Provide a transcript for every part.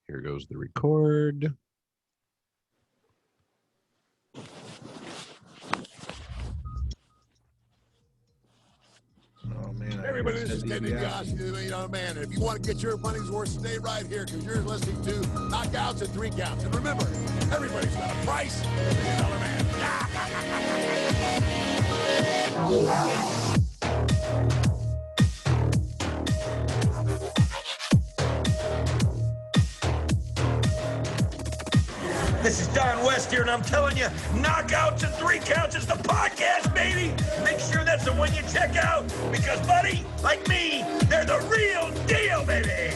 Here goes the record. Oh man! Everybody, this is Ted DiBiase, the $1 Million Man. And if you want to get your money's worth, stay right here because you're listening to Knockouts and Three Counts. And remember, everybody's got a price. $1 Million Man. This is Don West here, and I'm telling you, Knockouts and Three Counts is the podcast, baby! Make sure that's the one you check out, because, buddy, like me, they're the real deal, baby!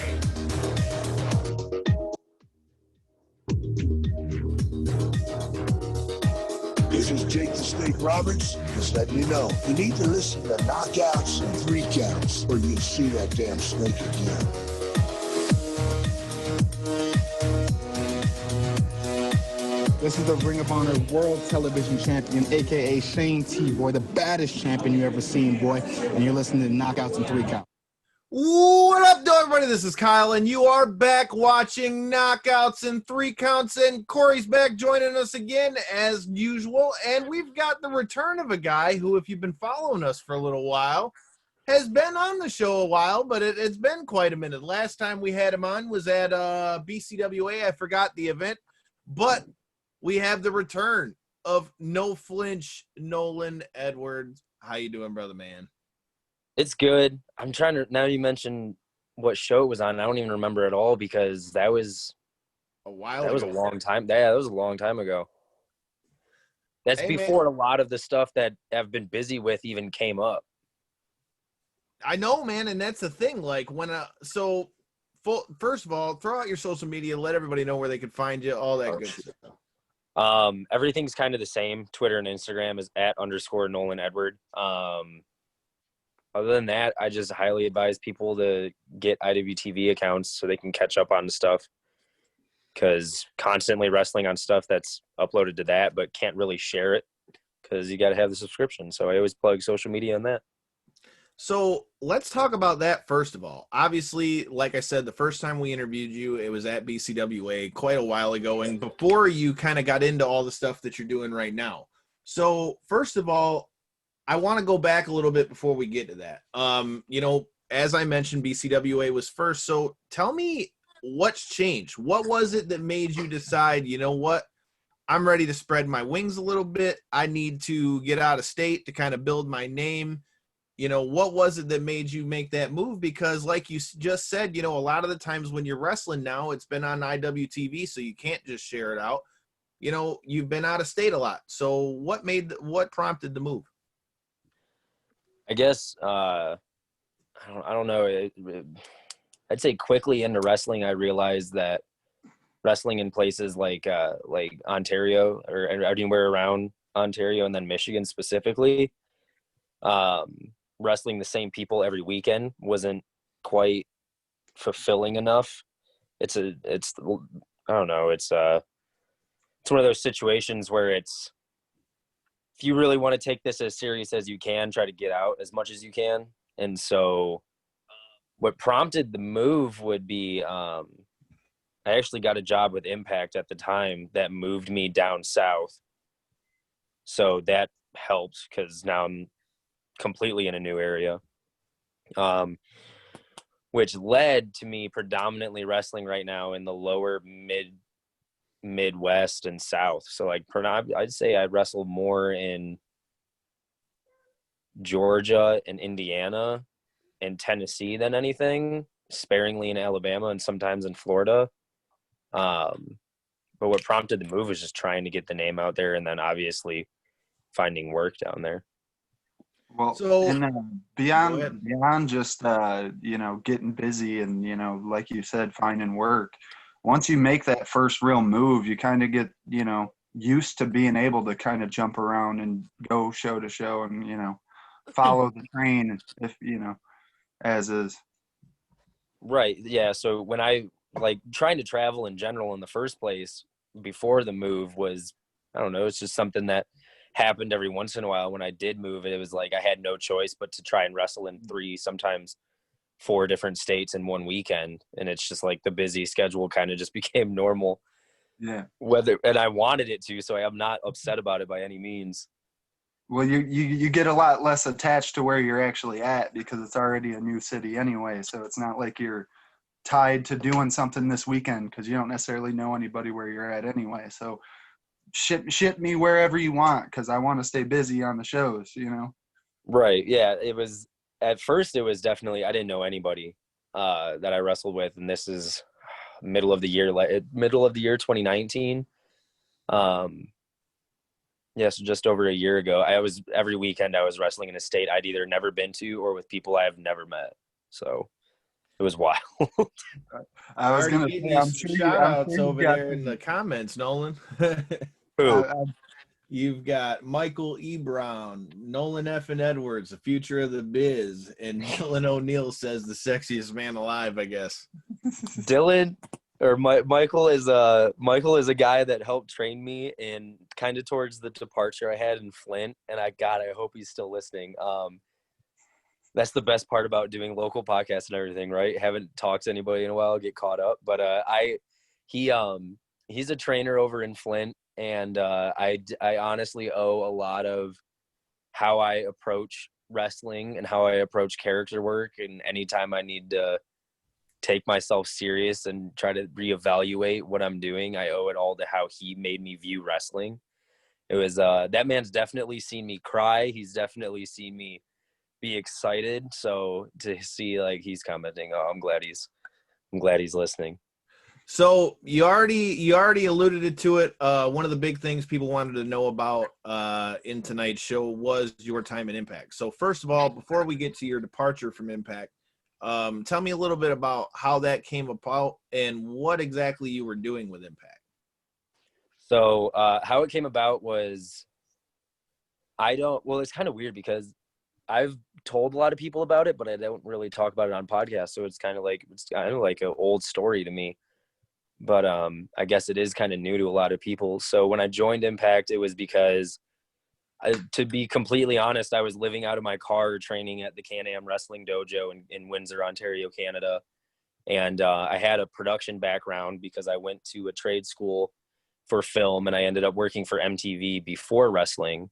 This is Jake the Snake Roberts. Just letting you know, you need to listen to Knockouts and Three Counts, or you'll see that damn snake again. This is the Ring of Honor World Television Champion, a.k.a. Shane T, boy, the baddest champion you ever seen, boy. And you're listening to Knockouts and Three Counts. What up, everybody? This is Kyle, and you are back watching Knockouts and Three Counts, and Corey's back joining us again, as usual. And we've got the return of a guy who, if you've been following us for a little while, has been on the show a while, but it's been quite a minute. Last time we had him on was at BCWA. I forgot the event, but we have the return of No Flinch Nolan Edwards. How you doing, brother man? It's good. I'm trying to, now you mentioned what show it was on, I don't even remember at all because that was a while ago. That was a long time. Yeah, that was a long time ago. That's before a lot of the stuff that I've been busy with even came up. I know, man, and that's the thing. Like when first of all, throw out your social media, let everybody know where they can find you, all that good stuff. Everything's kind of the same. Twitter and Instagram is @_Nolan Edward. Other than that, I just highly advise people to get IWTV accounts so they can catch up on stuff, because constantly wrestling on stuff that's uploaded to that but can't really share it because you got to have the subscription. So I always plug social media on that. So let's talk about that first of all. Obviously, like I said, the first time we interviewed you, it was at BCWA quite a while ago, and before you kind of got into all the stuff that you're doing right now. So first of all, I want to go back a little bit before we get to that. As I mentioned, BCWA was first. So tell me what's changed. What was it that made you decide, you know what, I'm ready to spread my wings a little bit. I need to get out of state to kind of build my name. What was it that made you make that move? Because like you just said, a lot of the times when you're wrestling now, it's been on IWTV, so you can't just share it out. You've been out of state a lot. So what prompted the move? I guess, I don't know. I'd say quickly into wrestling, I realized that wrestling in places like Ontario or anywhere around Ontario and then Michigan specifically, wrestling the same people every weekend wasn't quite fulfilling enough. It's one of those situations where it's, if you really want to take this as serious as you can, try to get out as much as you can. And so what prompted the move would be, I actually got a job with Impact at the time that moved me down south. So that helped because now I'm completely in a new area, which led to me predominantly wrestling right now in the lower Midwest and South. So I'd say I wrestle more in Georgia and Indiana and Tennessee than anything, sparingly in Alabama and sometimes in Florida. But what prompted the move was just trying to get the name out there and then obviously finding work down there. Well, so and beyond just getting busy and like you said, finding work. Once you make that first real move, you kind of get used to being able to kind of jump around and go show to show and follow the train if as is. Right. Yeah. So when I trying to travel in general in the first place before the move was, I don't know, it's just something that happened every once in a while. When I did move, it was like I had no choice but to try and wrestle in 3, sometimes 4 different states in one weekend, and it's just like the busy schedule kind of just became normal. Yeah. And I wanted it to, so I'm not upset about it by any means. Well, you get a lot less attached to where you're actually at because it's already a new city anyway. So it's not like you're tied to doing something this weekend because you don't necessarily know anybody where you're at anyway. So ship me wherever you want because I want to stay busy on the shows, you know? Right. Yeah. At first it was definitely, I didn't know anybody that I wrestled with. And this is middle of the year 2019. Yes, just over a year ago. Every weekend I was wrestling in a state I'd either never been to or with people I have never met. So it was wild. I was going to say, I'm some sure shout outs you over got there in the comments, Nolan. Who? You've got Michael E. Brown, Nolan F. and Edwards, the future of the biz, and Dylan O'Neill says the sexiest man alive, I guess. Dylan or Michael is a guy that helped train me in kind of towards the departure I had in Flint, and I hope he's still listening. That's the best part about doing local podcasts and everything, right? Haven't talked to anybody in a while, get caught up. But he's a trainer over in Flint, and I honestly owe a lot of how I approach wrestling and how I approach character work, and anytime I need to take myself serious and try to reevaluate what I'm doing, I owe it all to how he made me view wrestling. It was that man's definitely seen me cry. He's definitely seen me be excited. So to see like he's commenting, I'm glad he's listening. So you already alluded to it. One of the big things people wanted to know about in tonight's show was your time in Impact. So first of all, before we get to your departure from Impact, tell me a little bit about how that came about and what exactly you were doing with Impact. So how it came about was it's kind of weird because I've told a lot of people about it, but I don't really talk about it on podcasts. So it's kind of like an old story to me. But I guess it is kind of new to a lot of people. So when I joined Impact, it was because, to be completely honest, I was living out of my car training at the Can-Am Wrestling Dojo in Windsor, Ontario, Canada. And I had a production background because I went to a trade school for film, and I ended up working for MTV before wrestling.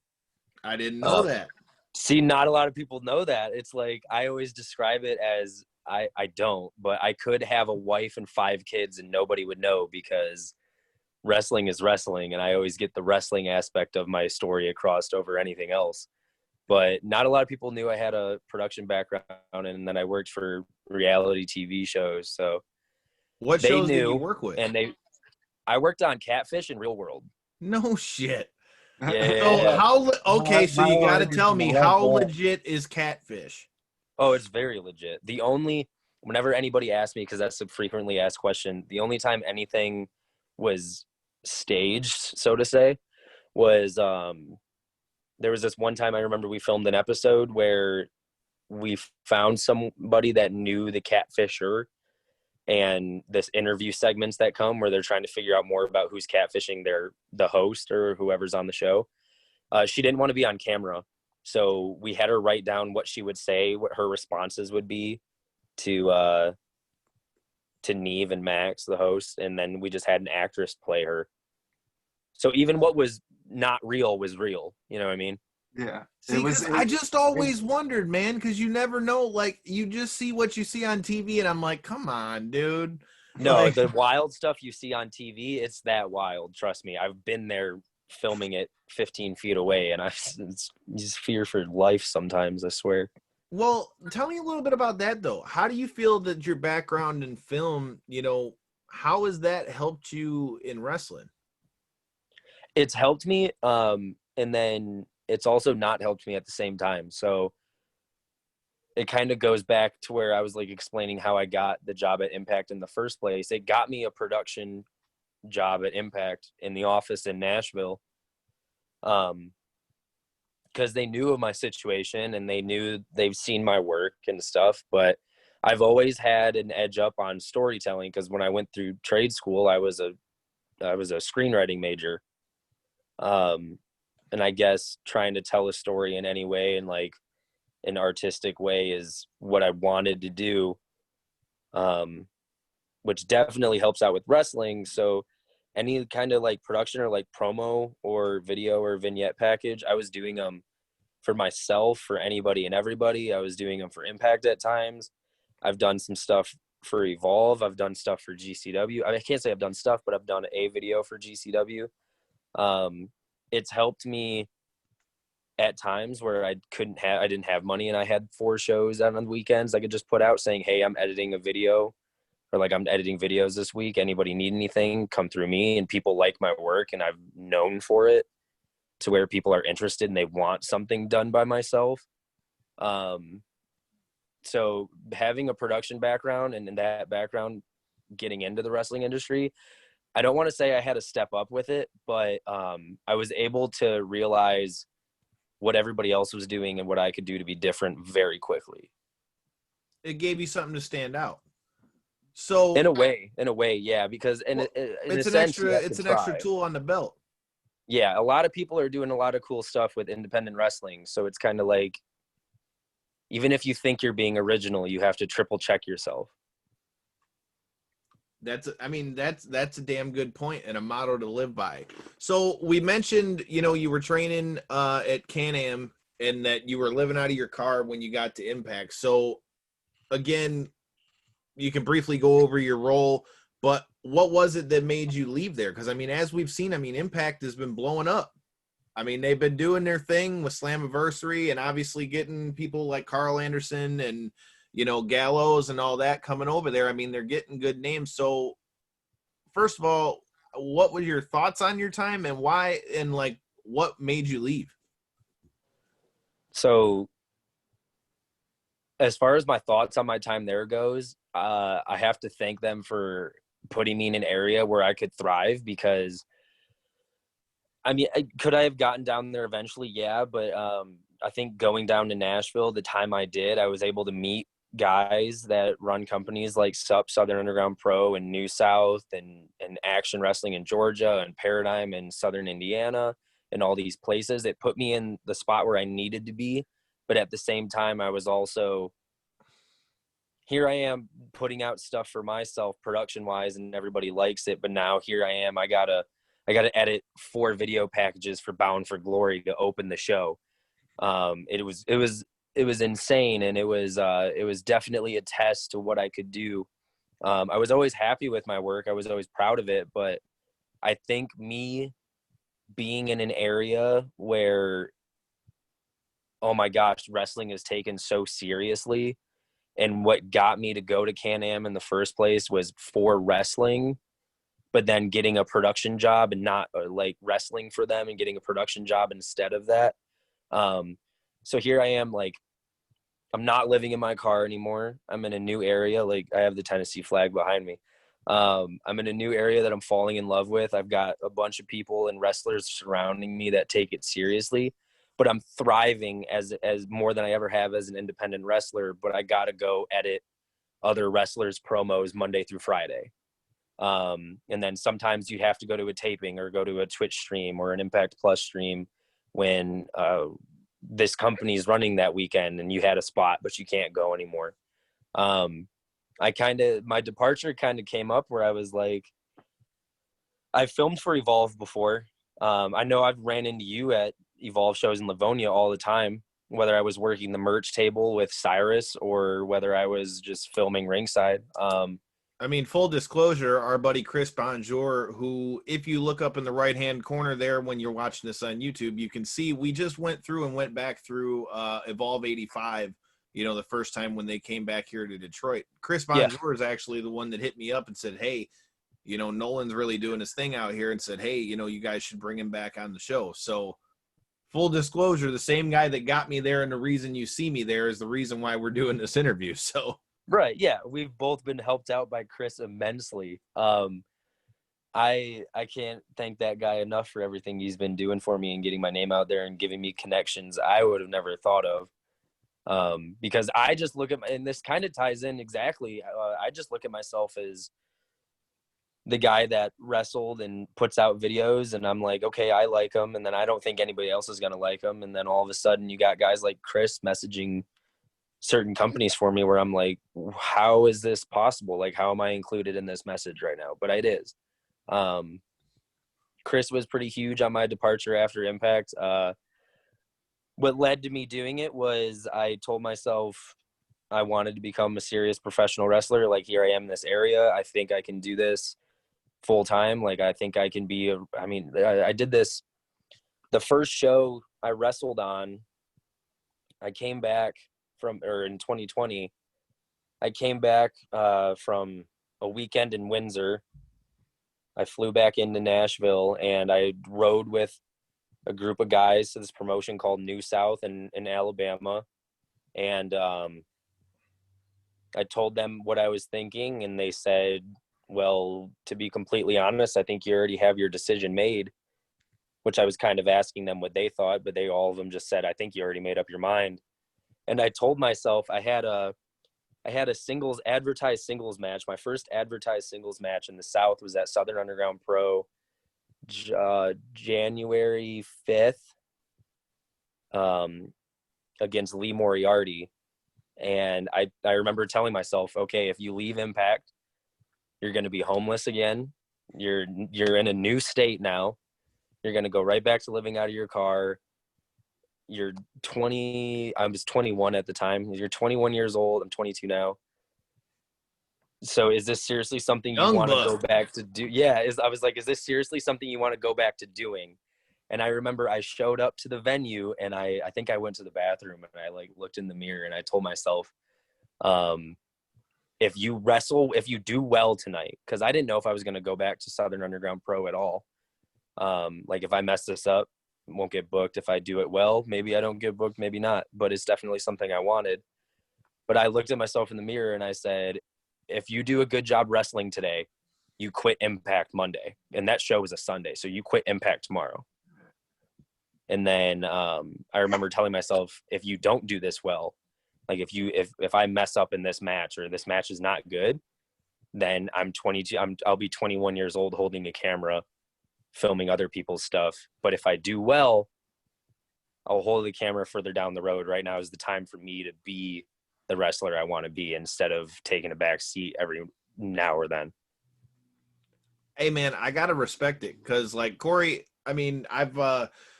I didn't know that. See, not a lot of people know that. It's like I always describe it as I don't, but I could have a wife and 5 kids and nobody would know because wrestling is wrestling, and I always get the wrestling aspect of my story across over anything else. But not a lot of people knew I had a production background, and then I worked for reality TV shows. So what shows did you work with? And I worked on Catfish and Real World. No shit. Yeah. So so you got to tell me, how legit is Catfish? Oh, it's very legit. Whenever anybody asks me, because that's a frequently asked question, the only time anything was staged, so to say, was there was this one time I remember we filmed an episode where we found somebody that knew the catfisher, and this interview segments that come where they're trying to figure out more about who's catfishing the host or whoever's on the show. She didn't want to be on camera. So we had her write down what she would say, what her responses would be to Neve and Max, the host. And then we just had an actress play her. So even what was not real was real. You know what I mean? Yeah. See, I just always wondered, man, because you never know. Like, you just see what you see on TV, and I'm like, come on, dude. No, the wild stuff you see on TV, it's that wild. Trust me. I've been there filming it 15 feet away, and it's just fear for life sometimes, I swear. Well, tell me a little bit about that, though. How do you feel that your background in film, how has that helped you in wrestling? It's helped me, and then it's also not helped me at the same time. So it kind of goes back to where I was like explaining how I got the job at Impact in the first place. It got me a production job at Impact in the office in Nashville, because they knew of my situation and they've seen my work and stuff. But I've always had an edge up on storytelling, because when I went through trade school, I was a screenwriting major. And I guess trying to tell a story in any way and like an artistic way is what I wanted to do, which definitely helps out with wrestling. So any kind of like production or like promo or video or vignette package, I was doing them for myself, for anybody and everybody. I was doing them for Impact at times. I've done some stuff for Evolve. I've done stuff for GCW. I can't say I've done stuff, but I've done a video for GCW. It's helped me at times where I didn't have money and I had 4 shows on the weekends I could just put out saying, hey, I'm editing a video, or like, I'm editing videos this week. Anybody need anything, come through me. And people like my work, and I've known for it, to where people are interested and they want something done by myself. So having a production background, and in that background, getting into the wrestling industry, I don't want to say I had to step up with it, but I was able to realize what everybody else was doing and what I could do to be different very quickly. It gave you something to stand out. So in a way, yeah, because it's an extra tool on the belt. Yeah, a lot of people are doing a lot of cool stuff with independent wrestling, so it's kind of like, even if you think you're being original, you have to triple check yourself. That's a damn good point and a motto to live by. So we mentioned, you were training at Can-Am and that you were living out of your car when you got to Impact. So again, you can briefly go over your role, but what was it that made you leave there? Because, as we've seen, Impact has been blowing up. They've been doing their thing with Slammiversary and obviously getting people like Carl Anderson and, Gallows and all that coming over there. They're getting good names. So first of all, what were your thoughts on your time and why, and like, what made you leave? So as far as my thoughts on my time there goes, I have to thank them for putting me in an area where I could thrive, because could I have gotten down there eventually? Yeah. But I think going down to Nashville, the time I did, I was able to meet guys that run companies like SUP, Southern Underground Pro, and New South, and Action Wrestling in Georgia, and Paradigm in Southern Indiana, and all these places. It put me in the spot where I needed to be. But at the same time, I was also, here I am putting out stuff for myself production wise, and everybody likes it. But now here I am, I gotta edit 4 video packages for Bound for Glory to open the show. It was insane, and it was definitely a test to what I could do. I was always happy with my work. I was always proud of it, but I think me being in an area where, oh my gosh, wrestling is taken so seriously, and what got me to go to Can-Am in the first place was for wrestling, but then getting a production job and not like wrestling for them and getting a production job instead of that. So here I am, like, I'm not living in my car anymore. I'm in a new area. Like, I have the Tennessee flag behind me. I'm in a new area that I'm falling in love with. I've got a bunch of people and wrestlers surrounding me that take it seriously, but I'm thriving as more than I ever have as an independent wrestler. But I got to go edit other wrestlers' promos Monday through Friday. And then sometimes you have to go to a taping or go to a Twitch stream or an Impact Plus stream when this company is running that weekend and you had a spot, but you can't go anymore. My departure kind of came up where I was like, I've filmed for Evolve before. I know I've ran into you at Evolve shows in Livonia all the time, whether I was working the merch table with Cyrus or whether I was just filming ringside. Full disclosure, our buddy Chris Bonjour, who, if you look up in the right-hand corner there when you're watching this on YouTube, you can see we just went back through Evolve 85, the first time when they came back here to Detroit. Chris Bonjour is actually the one that hit me up and said, hey, Nolan's really doing his thing out here, and said, hey, you guys should bring him back on the show. So full disclosure, the same guy that got me there and the reason you see me there is the reason why we're doing this interview. So right. Yeah. We've both been helped out by Chris immensely. I can't thank that guy enough for everything he's been doing for me and getting my name out there and giving me connections I would have never thought of. Because I just look at and this kind of ties in exactly. I just look at myself as the guy that wrestled and puts out videos, and I'm like, okay, I like him, and then I don't think anybody else is going to like him. And then all of a sudden you got guys like Chris messaging certain companies for me where I'm like, how is this possible? Like, how am I included in this message right now? But it is. Chris was pretty huge on my departure after Impact. What led to me doing it was I told myself I wanted to become a serious professional wrestler. Like, here I am in this area. I think I can do this full time. Like, I think I can be I did this. The first show I wrestled on, I came back in 2020, I came back from a weekend in Windsor. I flew back into Nashville, and I rode with a group of guys to this promotion called New South in Alabama. And I told them what I was thinking, and they said, well, to be completely honest, I think you already have your decision made, which I was kind of asking them what they thought, but all of them just said, I think you already made up your mind. And I told myself I had a advertised singles match. My first advertised singles match in the South was at Southern Underground Pro, January 5th, against Lee Moriarty. And I remember telling myself, okay, if you leave Impact, you're going to be homeless again. You're in a new state now. You're going to go right back to living out of your car. You're 20. I was 21 at the time. You're 21 years old. I'm 22 now. So is this seriously something you want to go back to do? Yeah. I was like, is this seriously something you want to go back to doing? And I remember I showed up to the venue, and I think I went to the bathroom, and I like looked in the mirror, and I told myself, if you do well tonight, because I didn't know if I was going to go back to Southern Underground Pro at all. Like, if I mess this up, won't get booked. If I do it well, maybe I don't get booked, maybe not, but it's definitely something I wanted. But I looked at myself in the mirror and I said, if you do a good job wrestling today, you quit Impact Monday. And that show was a Sunday. So you quit Impact tomorrow. And then I remember telling myself, if you don't do this well, like if I mess up in this match, or this match is not good, then I'll be 21 years old holding a camera, filming other people's stuff. But if I do well, I'll hold the camera further down the road. Right now is the time for me to be the wrestler I want to be, instead of taking a back seat every now or then. Hey man, I gotta respect it, because like Corey, I mean,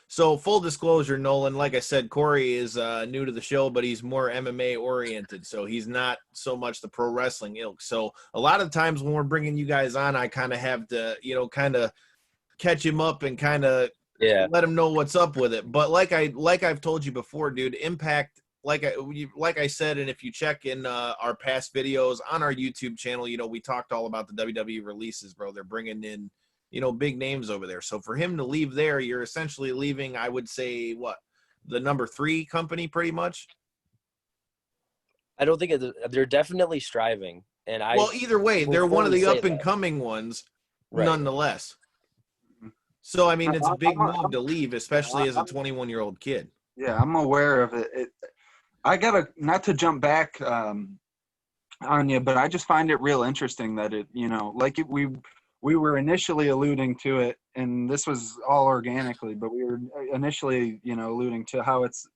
so full disclosure, Nolan, like I said, Corey is new to the show, but he's more MMA oriented, so he's not so much the pro wrestling ilk. So a lot of times when we're bringing you guys on, I kind of have to, kind of catch him up and kind of let him know what's up with it. But like I've told you before, dude, Impact, like I said, and if you check in our past videos on our YouTube channel, we talked all about the WWE releases, bro. They're bringing in, big names over there. So for him to leave there, you're essentially leaving, I would say, the number 3 company, pretty much. I don't think they're definitely striving. And either way, they're one of the up and coming ones, right, nonetheless. So, I mean, it's a big move to leave, especially as a 21-year-old kid. Yeah, I'm aware of it. I gotta, not to jump back on you, but I just find it real interesting that we were initially alluding to it, and this was all organically, but we were initially, alluding to how it's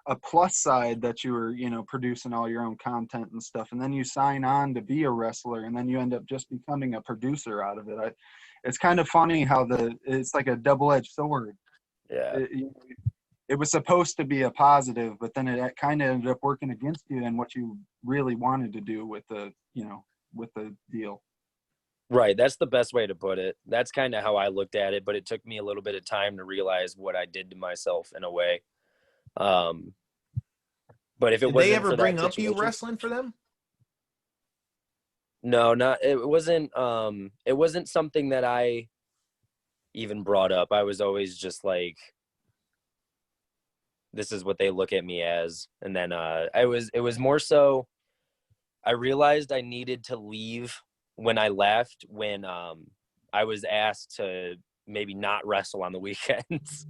a plus side that you were, producing all your own content and stuff, and then you sign on to be a wrestler, and then you end up just becoming a producer out of it. It's kind of funny how it's like a double-edged sword. Yeah. It was supposed to be a positive, but then it kind of ended up working against you and what you really wanted to do with the deal. Right. That's the best way to put it. That's kind of how I looked at it, but it took me a little bit of time to realize what I did to myself in a way. But if it wasn't, did they ever bring up you wrestling for them? No, it wasn't something that I even brought up. I was always just like, this is what they look at me as. And then it was more so I realized I needed to leave when I left, when I was asked to maybe not wrestle on the weekends.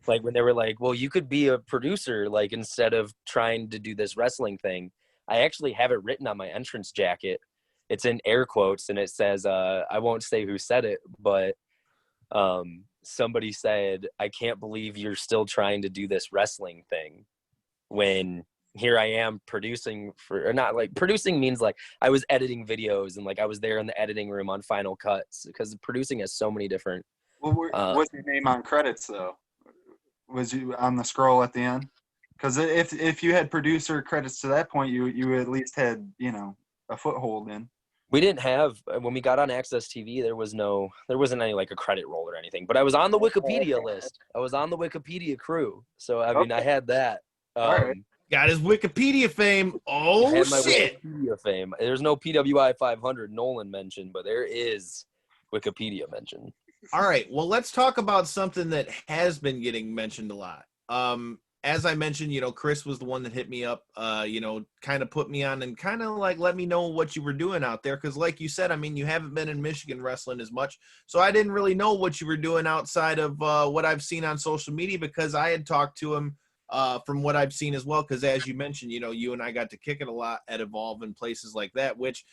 Like when they were like, well, you could be a producer, like instead of trying to do this wrestling thing. I actually have it written on my entrance jacket. it's in air quotes, and it says, I won't say who said it, but somebody said, I can't believe you're still trying to do this wrestling thing when here I am producing or not, like producing means like I was editing videos and like I was there in the editing room on Final Cuts, because producing has so many different. Well, what's your name on credits though? Was you on the scroll at the end? Because if you had producer credits to that point, you at least had, you know, a foothold in. We didn't have, when we got on Access TV, there wasn't any like a credit roll or anything, but I was on the Wikipedia list. I was on the Wikipedia crew. So, I mean, I had that. All right. Got his Wikipedia fame. I Oh, had my shit. Wikipedia fame. There's no PWI 500 Nolan mention, but there is Wikipedia mention. All right. Well, let's talk about something that has been getting mentioned a lot. As I mentioned, you know, Chris was the one that hit me up, you know, kind of put me on and kind of like let me know what you were doing out there. Because like you said, I mean, you haven't been in Michigan wrestling as much. So I didn't really know what you were doing outside of what I've seen on social media, because I had talked to him from what I've seen as well. Because as you mentioned, you know, you and I got to kick it a lot at Evolve and places like that, which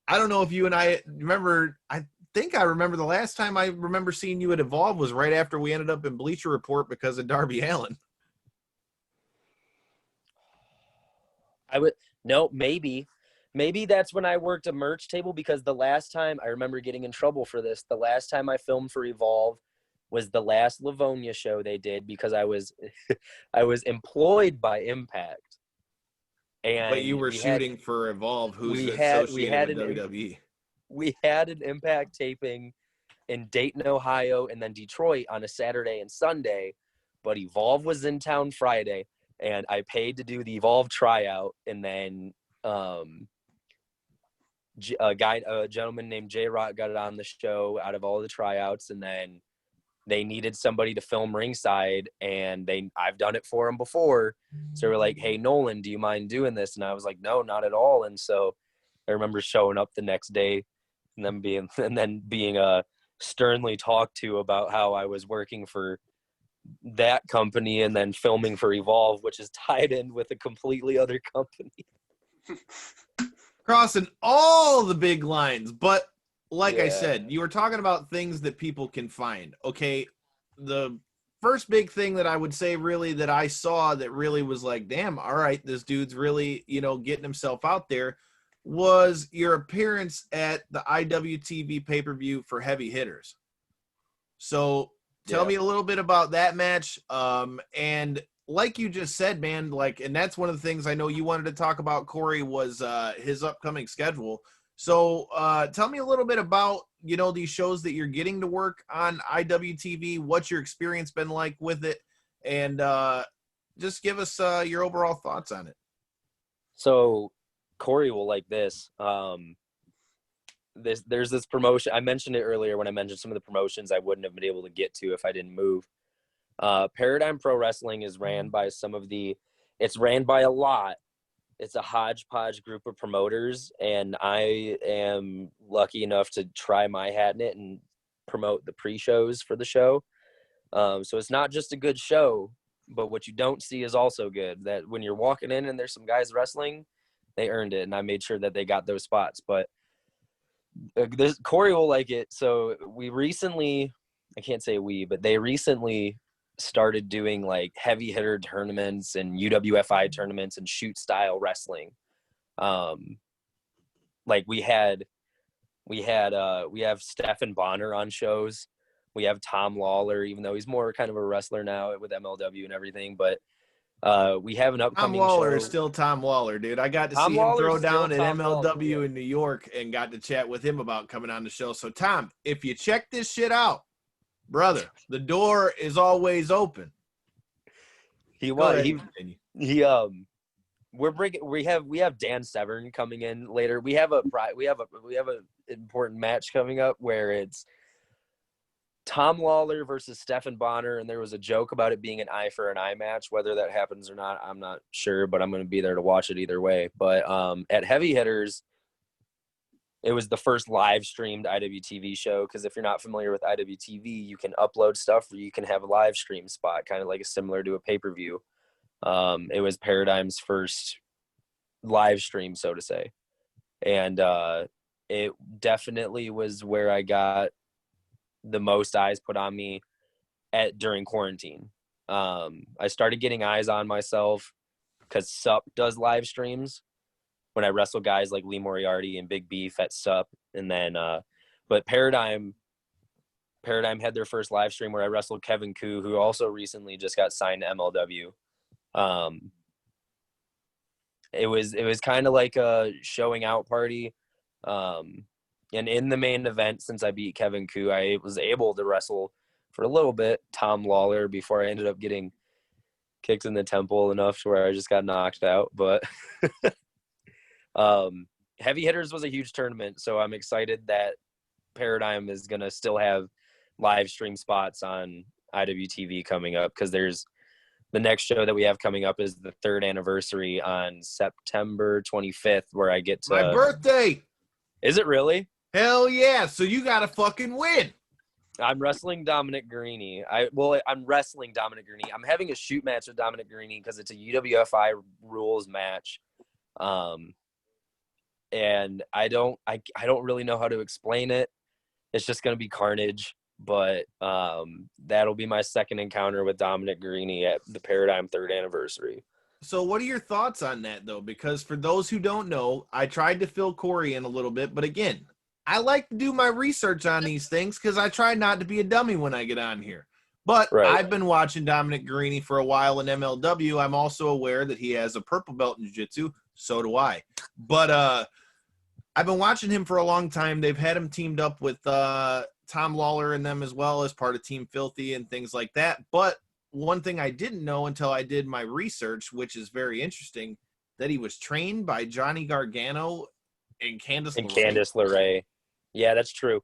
I don't know if you and I remember. I think I remember the last time I remember seeing you at Evolve was right after we ended up in Bleacher Report because of Darby Allin. Maybe that's when I worked a merch table, because the last time I remember getting in trouble for this, the last time I filmed for Evolve was the last Livonia show they did, because I was employed by Impact. And but you were shooting for Evolve, who's associated with WWE. We had an Impact taping in Dayton, Ohio, and then Detroit on a Saturday and Sunday, but Evolve was in town Friday. And I paid to do the Evolve tryout, and then a gentleman named J-Rock got it on the show out of all the tryouts, and then they needed somebody to film ringside, and I've done it for them before. So they were like, hey, Nolan, do you mind doing this? And I was like, no, not at all. And so I remember showing up the next day and then being sternly talked to about how I was working for that company and then filming for Evolve, which is tied in with a completely other company. Crossing all the big lines. But like I said, you were talking about things that people can find. Okay, the first big thing that I would say really that I saw that really was like, damn, all right, this dude's really, you know, getting himself out there, was your appearance at the IWTV pay-per-view for Heavy Hitters. So tell me a little bit about that match. And like you just said, man, like, and that's one of the things I know you wanted to talk about, Corey, was his upcoming schedule. So tell me a little bit about, you know, these shows that you're getting to work on IWTV, what's your experience been like with it, and just give us your overall thoughts on it. So Corey will like this. There's this promotion. I mentioned it earlier when I mentioned some of the promotions I wouldn't have been able to get to if I didn't move. Paradigm Pro Wrestling is ran by it's ran by a lot. It's a hodgepodge group of promoters, and I am lucky enough to try my hat in it and promote the pre-shows for the show. So it's not just a good show, but what you don't see is also good. That when you're walking in and there's some guys wrestling, they earned it, and I made sure that they got those spots. But Corey will like it. So they recently started doing like heavy hitter tournaments and UWFI tournaments and shoot style wrestling. Like we have Stephen Bonner on shows. We have Tom Lawler, even though he's more kind of a wrestler now with MLW and everything, but we have an upcoming Tom Lawler show. is still Tom Lawler, dude. I got to see him throw down at MLW in New York and got to chat with him about coming on the show. So, Tom, if you check this shit out, brother, the door is always open. We have Dan Severn coming in later. We have an important match coming up where it's Tom Lawler versus Stephen Bonner, and there was a joke about it being an eye for an eye match. Whether that happens or not, I'm not sure, but I'm going to be there to watch it either way. But at Heavy Hitters, it was the first live streamed IWTV show, because if you're not familiar with IWTV, you can upload stuff or you can have a live stream spot, kind of like similar to a pay-per-view. It was Paradigm's first live stream, so to say. And it definitely was where I got the most eyes put on me during quarantine. I started getting eyes on myself because SUP does live streams when I wrestle guys like Lee Moriarty and Big Beef at SUP. And then, but Paradigm had their first live stream where I wrestled Kevin Koo, who also recently just got signed to MLW. It was kind of like a showing out party. And in the main event, since I beat Kevin Koo, I was able to wrestle for a little bit Tom Lawler before I ended up getting kicked in the temple enough to where I just got knocked out. But Heavy Hitters was a huge tournament, so I'm excited that Paradigm is going to still have live stream spots on IWTV coming up, because there's the next show that we have coming up is the 3rd anniversary on September 25th, where I get to my birthday. Is it really? Hell yeah. So you got to fucking win. I'm wrestling Dominic Guarini. I'm wrestling Dominic Guarini. I'm having a shoot match with Dominic Guarini because it's a UWFI rules match. And I don't really know how to explain it. It's just going to be carnage, but that'll be my second encounter with Dominic Guarini at the Paradigm 3rd anniversary. So what are your thoughts on that, though? Because for those who don't know, I tried to fill Corey in a little bit, but again, I like to do my research on these things because I try not to be a dummy when I get on here. But Right. I've been watching Dominic Guarini for a while in MLW. I'm also aware that he has a purple belt in jiu-jitsu. So do I. But I've been watching him for a long time. They've had him teamed up with Tom Lawler and them as well as part of Team Filthy and things like that. But one thing I didn't know until I did my research, which is very interesting, that he was trained by Johnny Gargano and Candice LeRae. Yeah, that's true.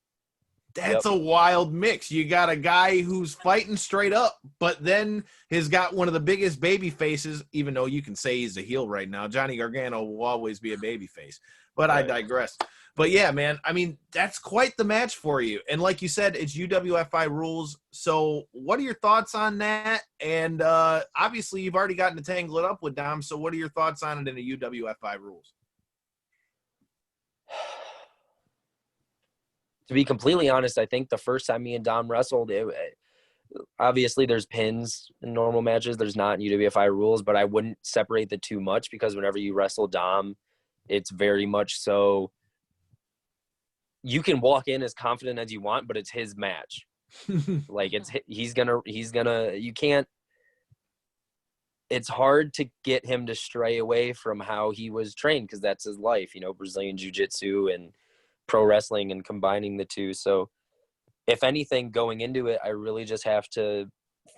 That's a wild mix. You got a guy who's fighting straight up, but then has got one of the biggest baby faces, even though you can say he's a heel right now. Johnny Gargano will always be a baby face, but right. I digress. But yeah, man, I mean, that's quite the match for you. And like you said, it's UWFI rules. So what are your thoughts on that? And obviously you've already gotten to tangle it up with Dom. So what are your thoughts on it in the UWFI rules? To be completely honest, I think the first time me and Dom wrestled, obviously there's pins in normal matches. There's not in UWFI rules, but I wouldn't separate the two much, because whenever you wrestle Dom, it's very much so you can walk in as confident as you want, but it's his match. Like he's gonna, you can't, it's hard to get him to stray away from how he was trained, because that's his life, Brazilian Jiu-Jitsu and pro wrestling and combining the two. So if anything, going into it, I really just have to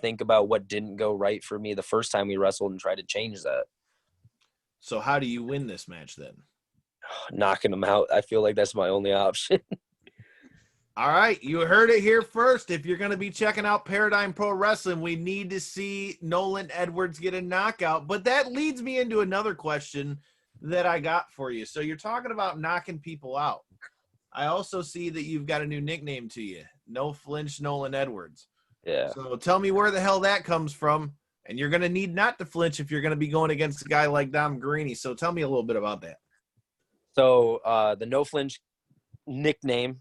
think about what didn't go right for me the first time we wrestled and try to change that. So how do you win this match then? Knocking him out. I feel like that's my only option. All right, you heard it here first. If you're going to be checking out Paradigm Pro Wrestling, we need to see Nolan Edwards get a knockout. But that leads me into another question that I got for you. So you're talking about knocking people out. I also see that you've got a new nickname to you, No Flinch Nolan Edwards. Yeah. So tell me where the hell that comes from. And you're going to need not to flinch if you're going to be going against a guy like Dom Guarini. So tell me a little bit about that. So the No Flinch nickname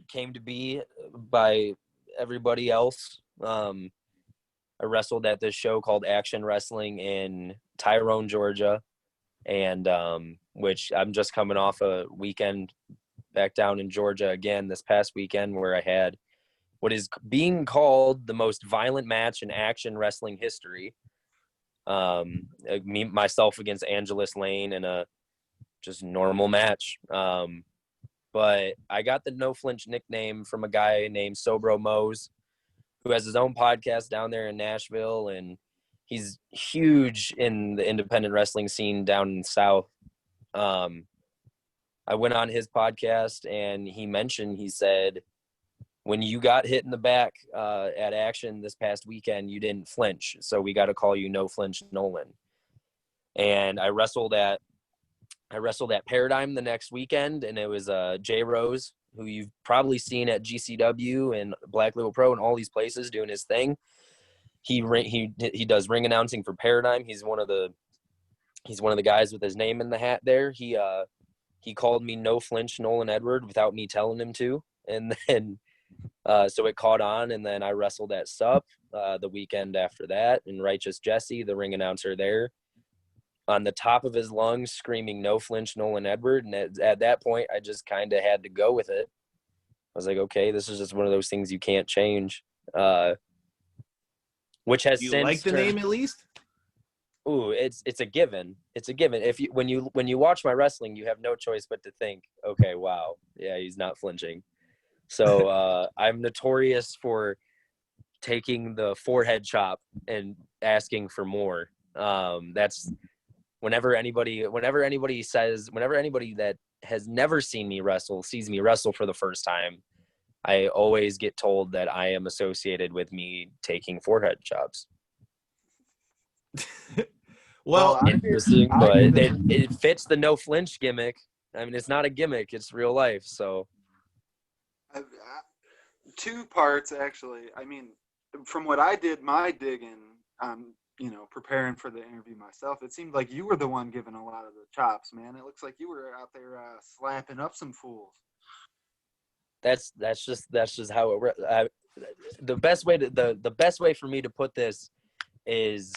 came to be by everybody else. I wrestled at this show called Action Wrestling in Tyrone, Georgia, and which I'm just coming off a weekend back down in Georgia again this past weekend, where I had what is being called the most violent match in action wrestling history. Myself against Angelus Lane in a just normal match. But I got the No Flinch nickname from a guy named Sobro Mose, who has his own podcast down there in Nashville, and he's huge in the independent wrestling scene down in the South. I went on his podcast, and he said, when you got hit in the back at Action this past weekend, you didn't flinch. So we got to call you No Flinch Nolan. And I wrestled at Paradigm the next weekend, and it was Jay Rose, who you've probably seen at GCW and Black Label Pro and all these places doing his thing. He does ring announcing for Paradigm. He's one of the guys with his name in the hat there. he called me no flinch Nolan Edward without me telling him to. And then, so it caught on, and then I wrestled at SUP the weekend after that, and Righteous Jesse, the ring announcer there, on the top of his lungs screaming no flinch Nolan Edward. And at that point, I just kind of had to go with it. I was like, okay, this is just one of those things you can't change. Which has You since like the name at least? Ooh, it's a given. It's a given. If you when you watch my wrestling, you have no choice but to think, okay, wow, yeah, he's not flinching. So I'm notorious for taking the forehead chop and asking for more. That's whenever anybody that has never seen me wrestle sees me wrestle for the first time, I always get told that I am associated with me taking forehead chops. Well, Interesting, but it fits the no flinch gimmick. I mean, it's not a gimmick; it's real life. So, two parts actually. I mean, from what I did my digging, preparing for the interview myself, it seemed like you were the one giving a lot of the chops, man. It looks like you were out there slapping up some fools. that's just how it. The best way for me to put this is,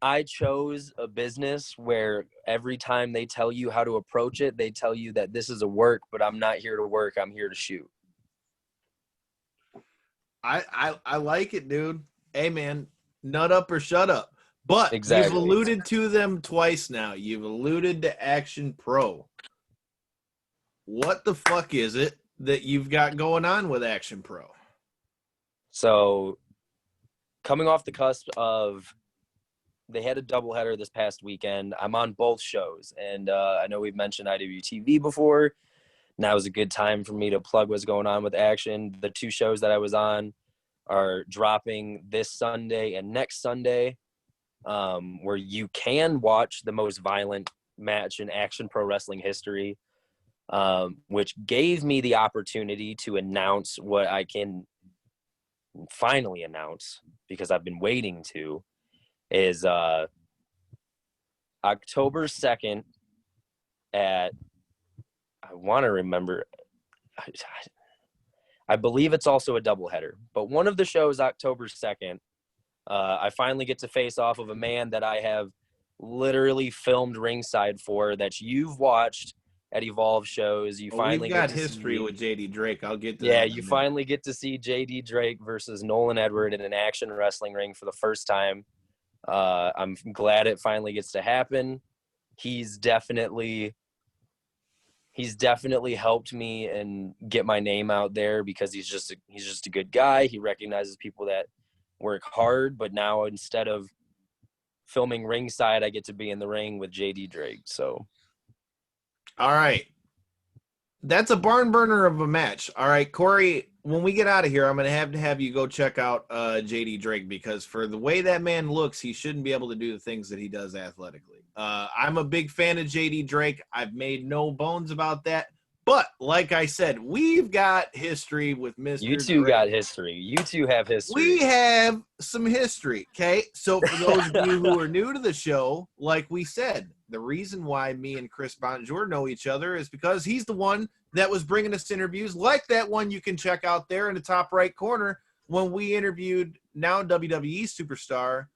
I chose a business where every time they tell you how to approach it, they tell you that this is a work, but I'm not here to work. I'm here to shoot. I like it, dude. Hey, man, nut up or shut up. But Exactly. You've alluded to them twice now. You've alluded to Action Pro. What the fuck is it that you've got going on with Action Pro? So, coming off the cusp of, they had a doubleheader this past weekend. I'm on both shows, and I know we've mentioned IWTV before. Now is a good time for me to plug what's going on with Action. The two shows that I was on are dropping this Sunday and next Sunday, where you can watch the most violent match in Action Pro Wrestling history, which gave me the opportunity to announce what I can finally announce, because I've been waiting to, is October 2nd at, I want to remember, I believe it's also a doubleheader, but one of the shows, October 2nd, I finally get to face off of a man that I have literally filmed ringside for, that you've watched at Evolve shows. You finally we've got get to history see, with JD Drake. I'll get to yeah, that you finally get to see JD Drake versus Nolan Edward in an Action wrestling ring for the first time. I'm glad it finally gets to happen. He's definitely helped me and get my name out there, because he's just a good guy. He recognizes people that work hard, but now instead of filming ringside, I get to be in the ring with JD Drake. So, all right. That's a barn burner of a match. All right, Corey, when we get out of here, I'm going to have you go check out JD Drake, because for the way that man looks, he shouldn't be able to do the things that he does athletically. I'm a big fan of JD Drake. I've made no bones about that. But like I said, we've got history with Mr. you two Drake. got history. You two have history. We have some history, okay? So for those of you who are new to the show, like we said, the reason why me and Chris Bonjour know each other is because he's the one that was bringing us interviews like that one you can check out there in the top right corner when we interviewed now WWE superstar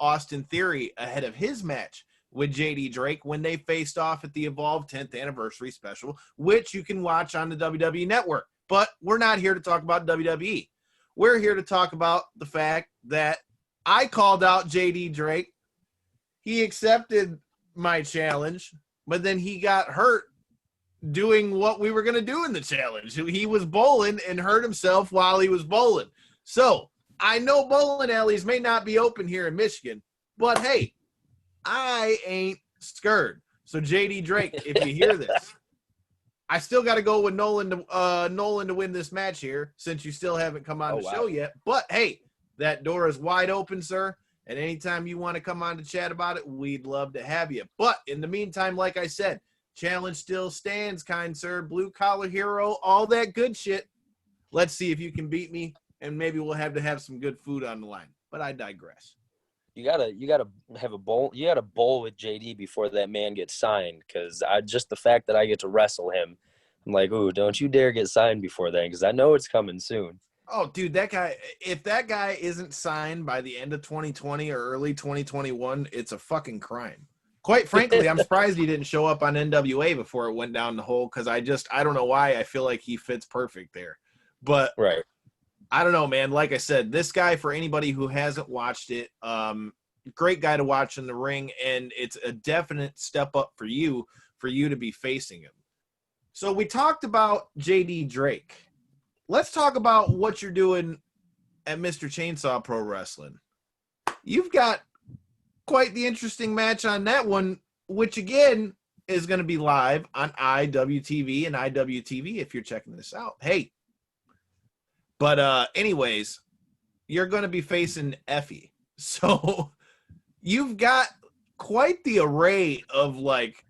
Austin Theory ahead of his match with JD Drake when they faced off at the Evolve 10th anniversary special, which you can watch on the WWE Network. But we're not here to talk about WWE. We're here to talk about the fact that I called out JD Drake. He accepted my challenge, but then he got hurt doing what we were going to do in the challenge. He was bowling and hurt himself while he was bowling. So I know bowling alleys may not be open here in Michigan, but hey, I ain't scared. So JD Drake, if you hear this, I still got to go with Nolan to win this match here, since you still haven't come on the show yet. But hey, that door is wide open, sir. And anytime you want to come on to chat about it, we'd love to have you. But in the meantime, like I said, challenge still stands, kind sir. Blue collar hero, all that good shit. Let's see if you can beat me, and maybe we'll have to have some good food on the line. But I digress. you gotta have a bowl. You gotta bowl with JD before that man gets signed. Because just the fact that I get to wrestle him, I'm like, ooh, don't you dare get signed before then, because I know it's coming soon. Oh, dude, that guy, if that guy isn't signed by the end of 2020 or early 2021, it's a fucking crime. Quite frankly, I'm surprised he didn't show up on NWA before it went down the hole, because I don't know why. I feel like he fits perfect there. But Right. I don't know, man. Like I said, this guy, for anybody who hasn't watched it, great guy to watch in the ring, and it's a definite step up for you to be facing him. So we talked about JD Drake. Let's talk about what you're doing at Mr. Chainsaw Pro Wrestling. You've got quite the interesting match on that one, which again is going to be live on IWTV and IWTV if you're checking this out. Hey. But anyways, you're going to be facing Effie. So you've got quite the array of like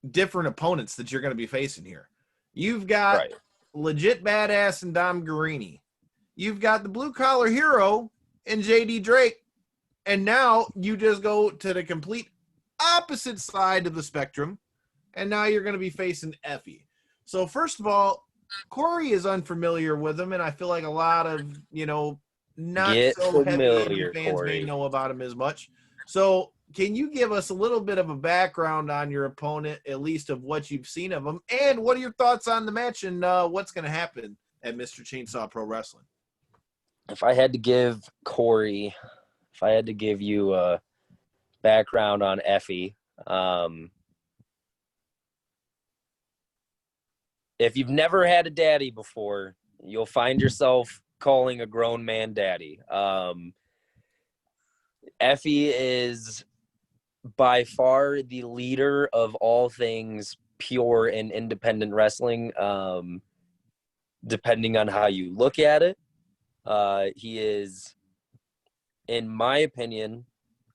different opponents that you're going to be facing here. You've got legit badass and Dom Guarini. You've got the blue collar hero and JD Drake. And now you just go to the complete opposite side of the spectrum. And now you're going to be facing Effie. So first of all, Corey is unfamiliar with him, and I feel like a lot of, not so heavy fans Corey. may know about him as much. So can you give us a little bit of a background on your opponent, at least of what you've seen of him, and what are your thoughts on the match and what's going to happen at Mr. Chainsaw Pro Wrestling? If I had to give you a background on Effie, if you've never had a daddy before, you'll find yourself calling a grown man daddy. Effie is by far the leader of all things pure and independent wrestling, depending on how you look at it. He is, in my opinion,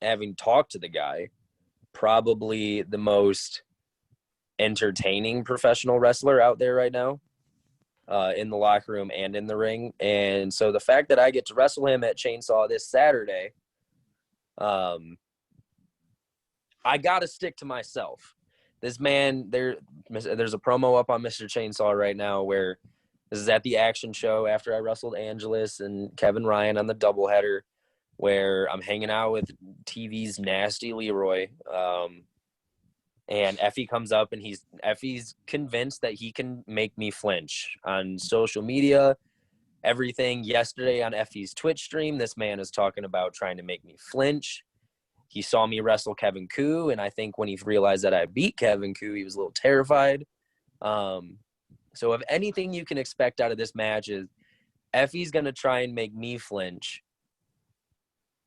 having talked to the guy, probably the most entertaining professional wrestler out there right now, in the locker room and in the ring. And so the fact that I get to wrestle him at Chainsaw this Saturday, I gotta stick to myself. This man, there's a promo up on Mr. Chainsaw right now where this is at the Action Show after I wrestled Angelus and Kevin Ryan on the doubleheader, where I'm hanging out with TV's Nasty Leroy. And Effie comes up, and Effie's convinced that he can make me flinch on social media, everything. Yesterday on Effie's Twitch stream, this man is talking about trying to make me flinch. He saw me wrestle Kevin Koo, and I think when he realized that I beat Kevin Koo, he was a little terrified. So if anything you can expect out of this match is Effie's going to try and make me flinch,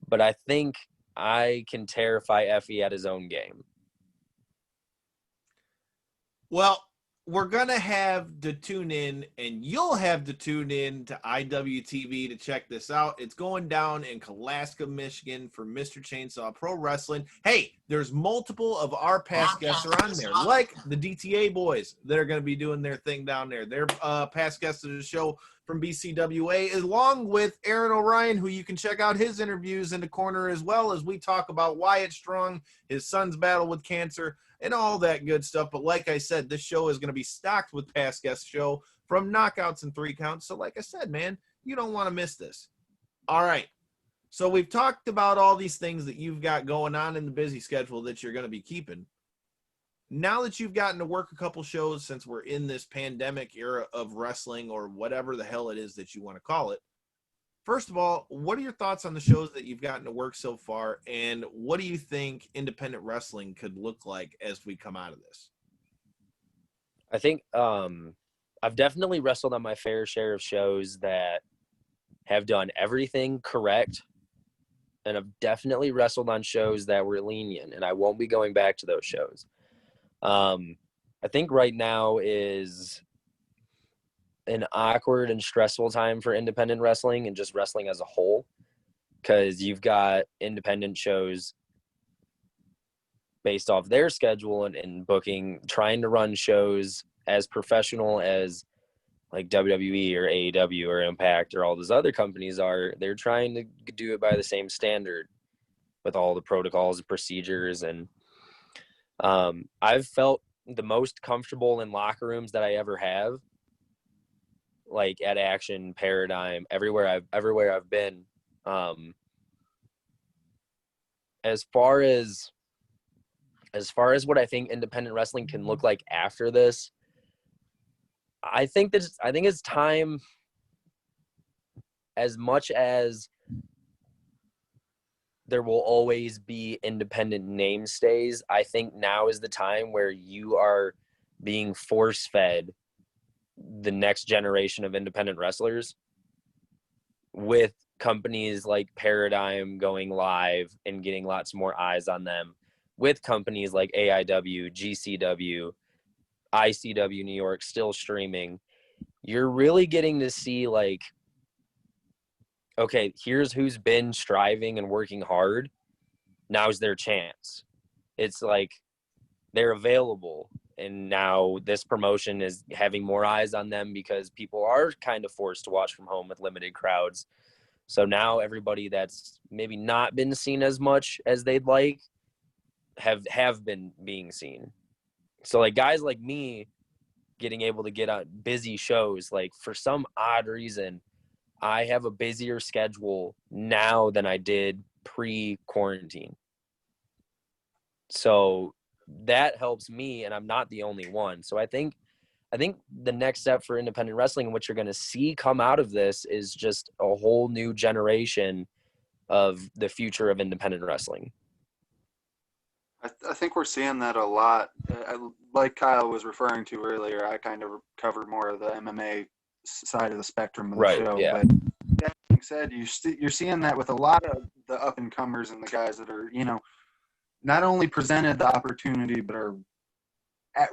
but I think I can terrify Effie at his own game. Well, we're going to have to tune in, and you'll have to tune in to IWTV to check this out. It's going down in Kalaska, Michigan for Mr. Chainsaw Pro Wrestling. Hey, there's multiple of our past guests are on there, like the DTA boys that are going to be doing their thing down there. They're past guests of the show from BCWA, along with Aaron O'Ryan, who you can check out his interviews in the corner, as well as we talk about Wyatt Strong, his son's battle with cancer, and all that good stuff. But like I said, this show is going to be stocked with past guest show from knockouts and 3 counts. So like I said, man, you don't want to miss this. All right. So we've talked about all these things that you've got going on in the busy schedule that you're going to be keeping. Now that you've gotten to work a couple shows since we're in this pandemic era of wrestling, or whatever the hell it is that you want to call it, first of all, what are your thoughts on the shows that you've gotten to work so far, and what do you think independent wrestling could look like as we come out of this? I think I've definitely wrestled on my fair share of shows that have done everything correct, and I've definitely wrestled on shows that were lenient, and I won't be going back to those shows. I think right now is an awkward and stressful time for independent wrestling and just wrestling as a whole, because you've got independent shows based off their schedule and booking, trying to run shows as professional as like WWE or AEW or Impact or all those other companies are. They're trying to do it by the same standard. with all the protocols and procedures. And I've felt the most comfortable in locker rooms that I ever have, like at Action, Paradigm, everywhere I've been. As far as what I think independent wrestling can look like after this, I think it's time, as much as there will always be independent namestays, I think now is the time where you are being force-fed the next generation of independent wrestlers, with companies like Paradigm going live and getting lots more eyes on them, with companies like AIW, GCW, ICW New York still streaming. You're really getting to see, like, okay, here's who's been striving and working hard. Now's their chance. It's like they're available. And now this promotion is having more eyes on them because people are kind of forced to watch from home with limited crowds. So now everybody that's maybe not been seen as much as they'd like have been being seen. So like guys like me getting able to get on busy shows, like for some odd reason, I have a busier schedule now than I did pre-quarantine. So that helps me, and I'm not the only one. So I think the next step for independent wrestling, and what you're going to see come out of this, is just a whole new generation of the future of independent wrestling. I think we're seeing that a lot. Like Kyle was referring to earlier, I kind of covered more of the MMA side of the spectrum of the show. Yeah. But that being said, you're seeing that with a lot of the up-and-comers and the guys that are, not only presented the opportunity, but are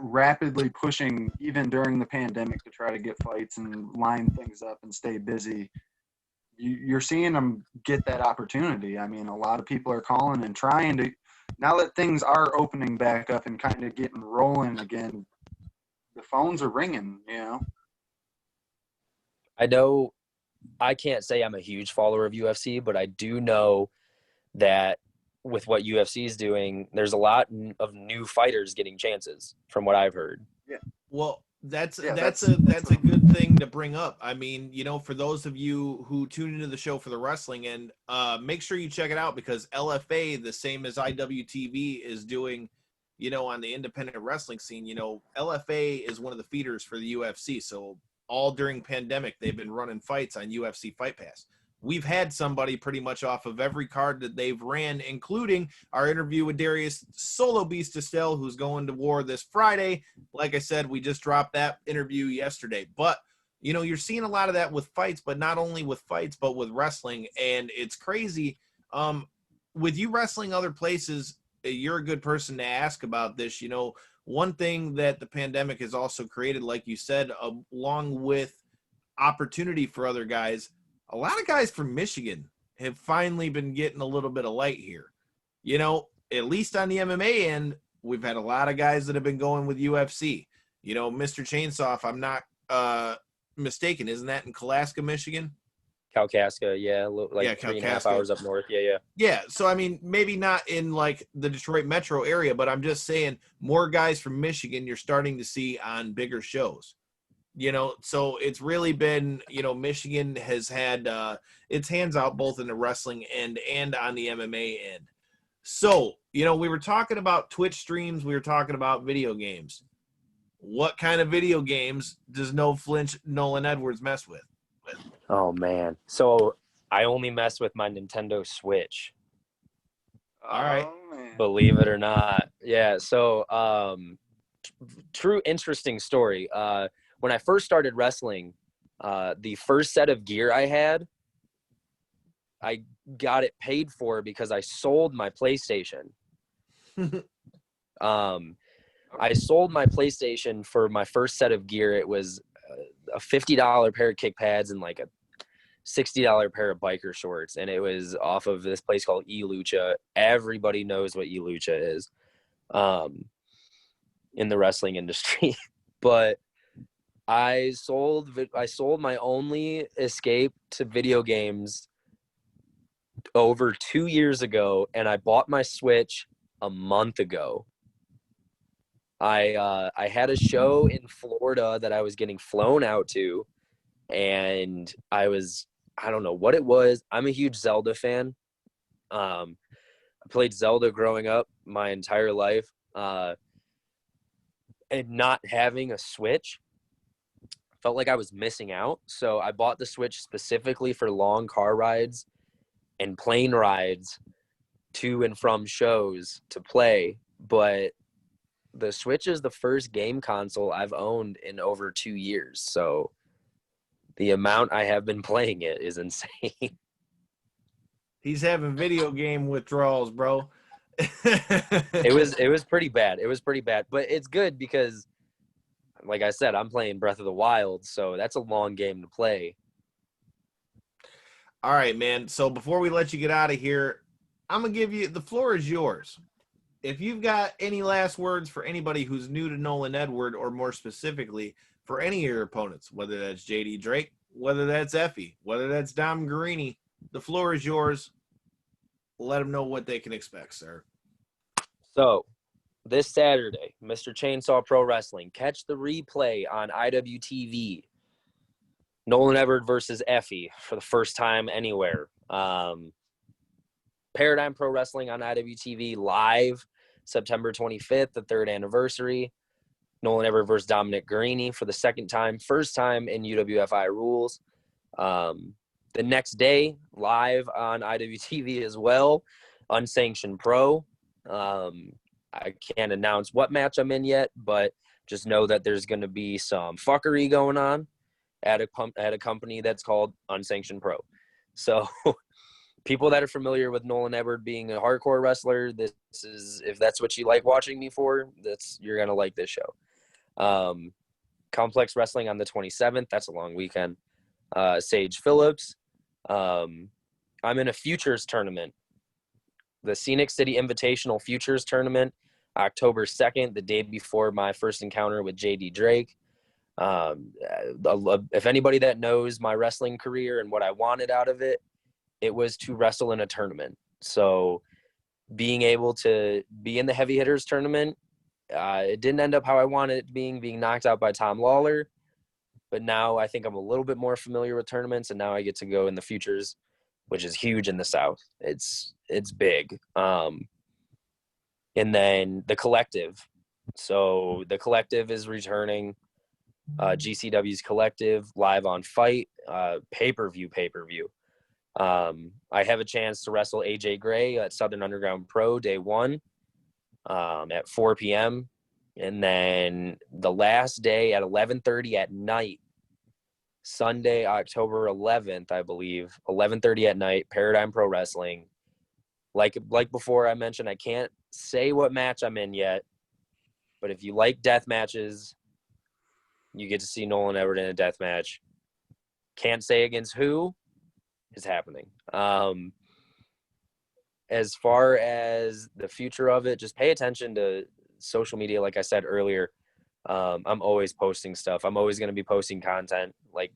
rapidly pushing, even during the pandemic, to try to get fights and line things up and stay busy. You're seeing them get that opportunity. I mean, a lot of people are calling and trying to, now that things are opening back up and kind of getting rolling again, the phones are ringing, I know I can't say I'm a huge follower of UFC, but I do know that with what UFC is doing, there's a lot of new fighters getting chances, from what I've heard. Yeah. Well, that's a good thing to bring up. I mean, for those of you who tune into the show for the wrestling, and make sure you check it out, because LFA, the same as IWTV, is doing, on the independent wrestling scene. LFA is one of the feeders for the UFC. So all during pandemic, they've been running fights on UFC Fight Pass. We've had somebody pretty much off of every card that they've ran, including our interview with Darius Solo Beast Estelle, who's going to war this Friday. Like I said, we just dropped that interview yesterday. But, you're seeing a lot of that with fights, but not only with fights, but with wrestling. And it's crazy. With you wrestling other places, you're a good person to ask about this. One thing that the pandemic has also created, like you said, along with opportunity for other guys, a lot of guys from Michigan have finally been getting a little bit of light here. At least on the MMA end, we've had a lot of guys that have been going with UFC. Mr. Chainsaw, if I'm not mistaken, isn't that in Kalaska, Michigan? Kalkaska, yeah, like 3.5 hours up north. Yeah. Yeah, so I mean, maybe not in like the Detroit metro area, but I'm just saying more guys from Michigan you're starting to see on bigger shows. So it's really been, Michigan has had its hands out both in the wrestling end and on the MMA end. So, we were talking about Twitch streams. We were talking about video games. What kind of video games does No Flinch Nolan Edwards mess with? Oh, man. So I only mess with my Nintendo Switch. All right. Believe it or not. Yeah. So true interesting story. When I first started wrestling, the first set of gear I had, I got it paid for because I sold my PlayStation. I sold my PlayStation for my first set of gear. It was a $50 pair of kick pads and like a $60 pair of biker shorts. And it was off of this place called eLucha. Everybody knows what eLucha is in the wrestling industry. But I sold my only escape to video games over 2 years ago, and I bought my Switch a month ago. I had a show in Florida that I was getting flown out to, and I don't know what it was. I'm a huge Zelda fan. I played Zelda growing up my entire life, and not having a Switch felt like I was missing out. So I bought the Switch specifically for long car rides and plane rides to and from shows to play. But the Switch is the first game console I've owned in over 2 years. So the amount I have been playing it is insane. He's having video game withdrawals, bro. It was pretty bad. It was pretty bad, but it's good because, like I said, I'm playing Breath of the Wild, so that's a long game to play. All right, man. So before we let you get out of here, I'm going to give you – the floor is yours. If you've got any last words for anybody who's new to Nolan Edward, or more specifically for any of your opponents, whether that's JD Drake, whether that's Effie, whether that's Dom Guarini, the floor is yours. Let them know what they can expect, sir. So this Saturday, Mr. Chainsaw Pro Wrestling, catch the replay on IWTV. Nolan Edward versus Effie for the first time anywhere. Paradigm Pro Wrestling on IWTV live September 25th, the 3rd anniversary. Nolan Edward versus Dominic Guarini for the second time, first time in UWFI rules. The next day, live on IWTV as well, Unsanctioned Pro. I can't announce what match I'm in yet, but just know that there's going to be some fuckery going on at a company that's called Unsanctioned Pro. So people that are familiar with Nolan Edward being a hardcore wrestler, this is, if that's what you like watching me for, you're going to like this show. Complex Wrestling on the 27th. That's a long weekend. Sage Phillips. I'm in a futures tournament, the Scenic City Invitational Futures Tournament, October 2nd, the day before my first encounter with JD Drake. If anybody that knows my wrestling career and what I wanted out of it, it was to wrestle in a tournament. So being able to be in the heavy hitters tournament, it didn't end up how I wanted it being knocked out by Tom Lawler. But now I think I'm a little bit more familiar with tournaments, and now I get to go in the futures, which is huge in the South. It's big. And then the Collective. So the Collective is returning. GCW's Collective live on Fight, pay-per-view. I have a chance to wrestle AJ Gray at Southern Underground Pro day 1 at 4 p.m. And then the last day at 11:30 at night, Sunday, October 11th, I believe, 11:30 at night, Paradigm Pro Wrestling. Like before I mentioned, I can't say what match I'm in yet, but if you like death matches, you get to see Nolan Edward in a death match. Can't say against who is happening. As far as the future of it, just pay attention to social media. Like I said earlier, I'm always posting stuff. I'm always going to be posting content. Like,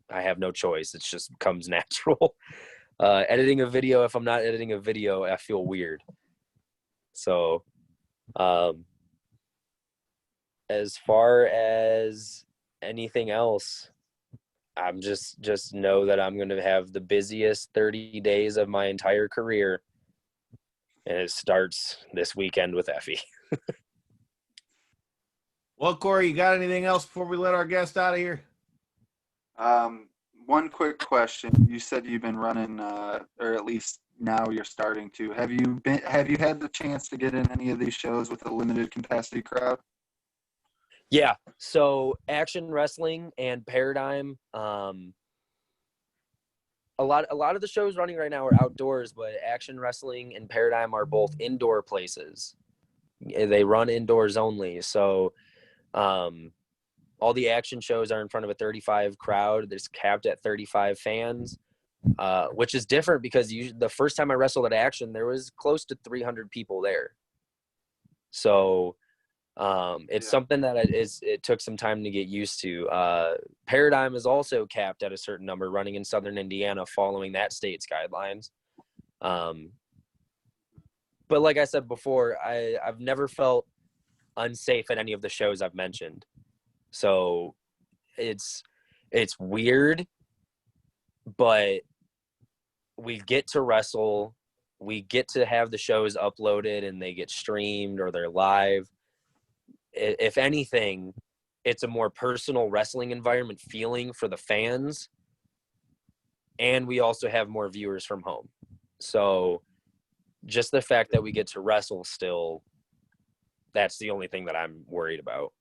I have no choice. It just comes natural. Editing a video, if I'm not editing a video, I feel weird. So as far as anything else, I'm just know that I'm going to have the busiest 30 days of my entire career, and it starts this weekend with Effie. Well, Corey, you got anything else before we let our guest out of here? One quick question. You said you've been running, or at least now you're starting to. Have you had the chance to get in any of these shows with a limited capacity crowd? Yeah. So Action Wrestling and Paradigm, a lot of the shows running right now are outdoors, but Action Wrestling and Paradigm are both indoor places. They run indoors only. So all the Action shows are in front of a 35 crowd. It's capped at 35 fans, which is different because the first time I wrestled at Action, there was close to 300 people there. So it's something that it took some time to get used to. Paradigm is also capped at a certain number, running in Southern Indiana, following that state's guidelines. But like I said before, I've never felt unsafe at any of the shows I've mentioned. So it's weird, but we get to wrestle, we get to have the shows uploaded and they get streamed or they're live. If anything, it's a more personal wrestling environment feeling for the fans. And we also have more viewers from home. So just the fact that we get to wrestle still, that's the only thing that I'm worried about.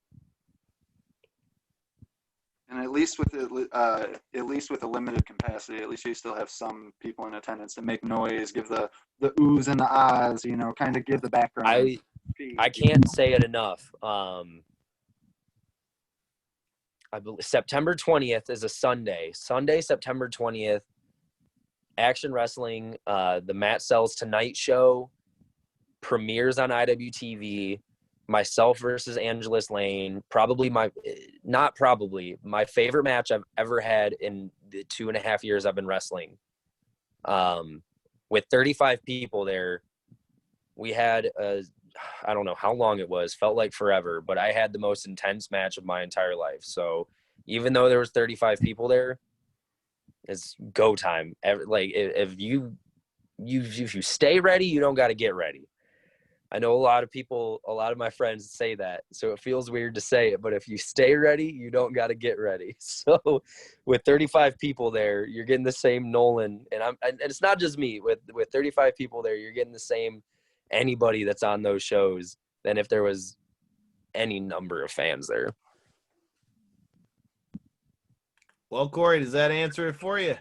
And at least with a limited capacity, at least you still have some people in attendance that make noise, give the oohs and the ahs, you know, kind of give the background. I can't say it enough. I believe September 20th is a Sunday. Sunday, September 20th, Action Wrestling, the Matt Sells Tonight show premieres on IWTV. Myself versus Angelus Lane, my favorite match I've ever had in the 2.5 years I've been wrestling. With 35 people there, we had I don't know how long it was, felt like forever, but I had the most intense match of my entire life. So even though there was 35 people there, it's go time. Like if you stay ready, you don't got to get ready. I know a lot of my friends say that, so it feels weird to say it, but if you stay ready, you don't got to get ready. So with 35 people there, you're getting the same Nolan, and it's not just me. With 35 people there, you're getting the same anybody that's on those shows than if there was any number of fans there. Well, Corey, does that answer it for you?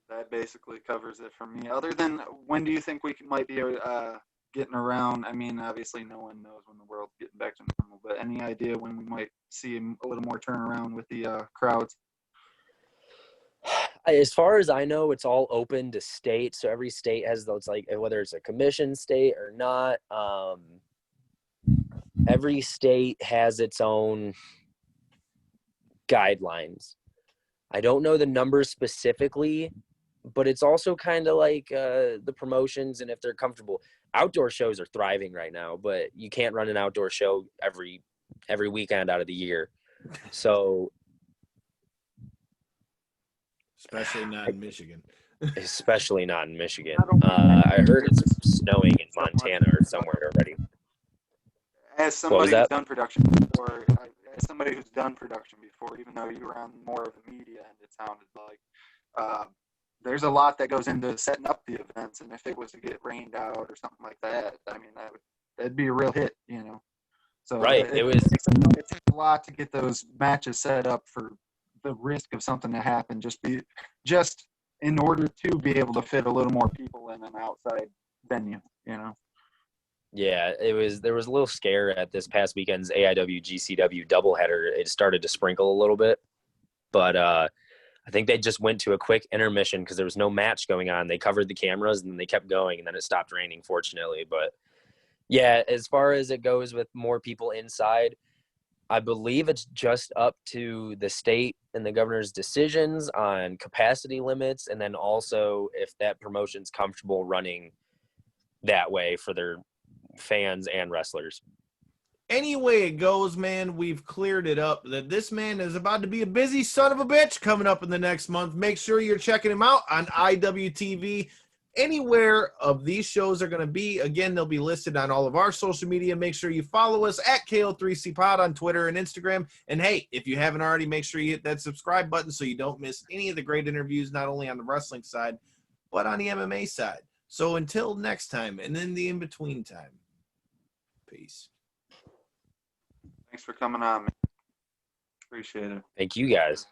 That basically covers it for me. Other than when do you think we might be getting around? I mean, obviously no one knows when the world's getting back to normal, but any idea when we might see a little more turnaround with the crowds? As far as I know, it's all open to state. So every state has those, like, whether it's a commission state or not, every state has its own guidelines. I don't know the numbers specifically, but it's also kind of like the promotions and if they're comfortable. Outdoor shows are thriving right now, but you can't run an outdoor show every weekend out of the year. So especially not in Michigan. Especially not in Michigan. I heard it's snowing in Montana or somewhere already. As somebody who's done production before, even though you were on more of the media end, it sounded like there's a lot that goes into setting up the events, and if it was to get rained out or something like that, I mean, that'd be a real hit, you know. So right, it takes a lot to get those matches set up for the risk of something to happen. Just in order to be able to fit a little more people in an outside venue, you know. Yeah, there was a little scare at this past weekend's AIW GCW doubleheader. It started to sprinkle a little bit, but I think they just went to a quick intermission because there was no match going on. They covered the cameras and then they kept going, and then it stopped raining, fortunately. But yeah, as far as it goes with more people inside, I believe it's just up to the state and the governor's decisions on capacity limits, and then also if that promotion's comfortable running that way for their fans and wrestlers. Any way it goes, man, we've cleared it up that this man is about to be a busy son of a bitch coming up in the next month. Make sure you're checking him out on IWTV. Anywhere of these shows are going to be, again, they'll be listed on all of our social media. Make sure you follow us at KO3C Pod on Twitter and Instagram. And hey, if you haven't already, make sure you hit that subscribe button so you don't miss any of the great interviews, not only on the wrestling side, but on the MMA side. So until next time, and in the in-between time, peace. Thanks for coming on, man. Appreciate it. Thank you guys.